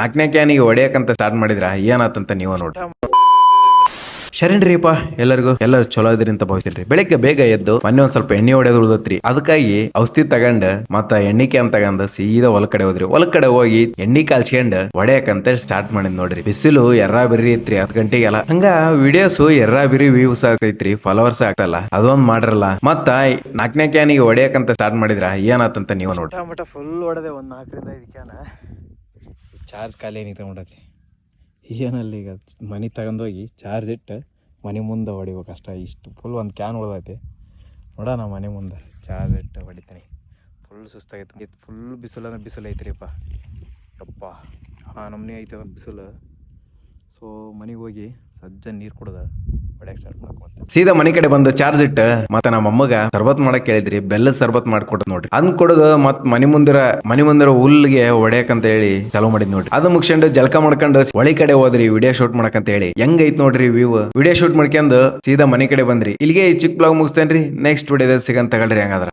ನಾಲ್ಕನೇ ಕ್ಯಾನಿಗೆ ಹೊಡೆಯಕಂತ ಸ್ಟಾರ್ಟ್ ಮಾಡಿದ್ರ ಏನಾತಂತ ನೀವು ನೋಡಿ. ಶರಣ್ರಿಪ್ಪ ಎಲ್ಲರೂ ಚಲೋ ಇದ್ರಿ ಅಂತ ಭಾವಿಸ್ತೀರಿ. ಬೆಳಿಗ್ಗೆ ಬೇಗ ಎದ್ದು ಮೊನ್ನೆ ಒಂದ್ ಸ್ವಲ್ಪ ಎಣ್ಣೆ ಹೊಡೆಯೋದು ಉಳ್ದತ್ರಿ. ಅದಕ್ಕಾಗಿ ಔಷಧಿ ತಗೊಂಡ್ ಮತ್ತ ಎಣ್ಣೆ ಕ್ಯಾನ್ ತಗೊಂಡ್ ಸೀದಾ ಹೊಲ ಕಡೆ ಹೋದ್ರಿ. ಹೊಲ ಕಡೆ ಹೋಗಿ ಎಣ್ಣೆ ಕಾಲ್ಸ್ಕೊಂಡ್ ಹೊಡೆಯಕಂತ ಸ್ಟಾರ್ಟ್ ಮಾಡಿದ್ ನೋಡ್ರಿ. ಬಿಸಿಲು ಎರ್ರಾ ಬಿರಿ ಇತ್ರಿ 10 ಗಂಟೆಗೆಲ್ಲ. ಹಂಗ ವಿಡಿಯೋಸ್ ಎರ್ರಾ ಬಿರಿ ವ್ಯೂಸ್ ಆಗ್ತೈತ್ರಿ, ಫಾಲೋವರ್ಸ್ ಆಗ್ತಲ್ಲ. ಅದೊಂದ್ ಮಾಡ್ರಲ್ಲ. ಮತ್ತ 4ನೇ ಕ್ಯಾನಿಗೆ ಹೊಡೆಯಕಂತ ಸ್ಟಾರ್ಟ್ ಮಾಡಿದ್ರ ಏನಾತಂತ ನೀವು ನೋಡಿ. ಮಟ ಫುಲ್ ಹೊಡೆದೆ ಒಂದು 4ರಿಂದ 5 ಕ್ಯಾನ. ಚಾರ್ಜ್ ಖಾಲಿ ನಿಂತ್ಕೊಂಡ್ಬಿಡತಿ. ಏನಲ್ಲಿ ಈಗ ಮನೆ ತಗೊಂಡೋಗಿ ಚಾರ್ಜ್ ಇಟ್ಟು ಮನೆ ಮುಂದೆ ಹೊಡಿಬೇಕು ಅಷ್ಟ. ಇಷ್ಟು ಫುಲ್ ಒಂದು ಕ್ಯಾನ್ ಉಳ್ದೈತಿ. ನೋಡೋಣ ಮನೆ ಮುಂದೆ ಚಾರ್ಜ್ ಇಟ್ಟು ಹೊಡಿತೀನಿ. ಫುಲ್ ಸುಸ್ತಾಗೈತೆ. ಫುಲ್ ಬಿಸಿಲು ಐತ್ರಿಪ್ಪ. ಯಪ್ಪ ನಮ್ಮನೆ ಐತೆ ಬಿಸಿಲು. ಸೊ ಮನೆಗೆ ಹೋಗಿ ಸಜ್ಜ ನೀರು ಕುಡ್ದ ಹೊಡ್ಯಾಕ್ ಸ್ಟಾರ್ಟ್ ಮಾಡ್ಕೊಂತ ಸೀದಾ ಮನೆ ಕಡೆ ಬಂದು ಚಾರ್ಜ್ ಇಟ್ಟು ಮತ್ತೆ ನಮ್ಮ ಅಮ್ಮಗ ಸರ್ಬತ್ ಮಾಡಕ್ ಕೇಳಿದ್ರಿ. ಬೆಲ್ಲದ ಸರ್ಬತ್ ಮಾಡ್ಕೊಡ್ ನೋಡ್ರಿ. ಅದನ್ನ ಕೊಡೋದು ಮತ್ ಮನೆ ಮುಂದಿರೋ ಹುಲ್ಲಿಗೆ ಹೊಡ್ಯಾಕಂತ ಹೇಳಿ ಚಾಲೂ ಮಾಡಿದ್ ನೋಡ್ರಿ. ಅದು ಮುಗಿಸ್ಕೊಂಡು ಜಳಕ ಮಾಡ್ಕೊಂಡು ಹೊಳಿ ಕಡೆ ಹೋದ್ರಿ ವಿಡಿಯೋ ಶೂಟ್ ಮಾಡಕಂತ ಹೇಳಿ. ಹೆಂಗ್ ಐತ್ ನೋಡ್ರಿ ವ್ಯೂ. ವಿಡಿಯೋ ಶೂಟ್ ಮಾಡ್ಕೊಂಡು ಸೀದಾ ಮನೆ ಕಡೆ ಬಂದ್ರಿ. ಇಲ್ಲಿಗೆ ಈ ಚಿಕ್ಕ ಬ್ಲಾಗ್ ಮುಗಿಸ್ತೇನ್ರಿ. ನೆಕ್ಸ್ಟ್ ವಿಡಿಯೋದಲ್ಲಿ ಸಿಗಂತ ತಗೊಳ್ರಿ ಹಂಗಾದ್ರ.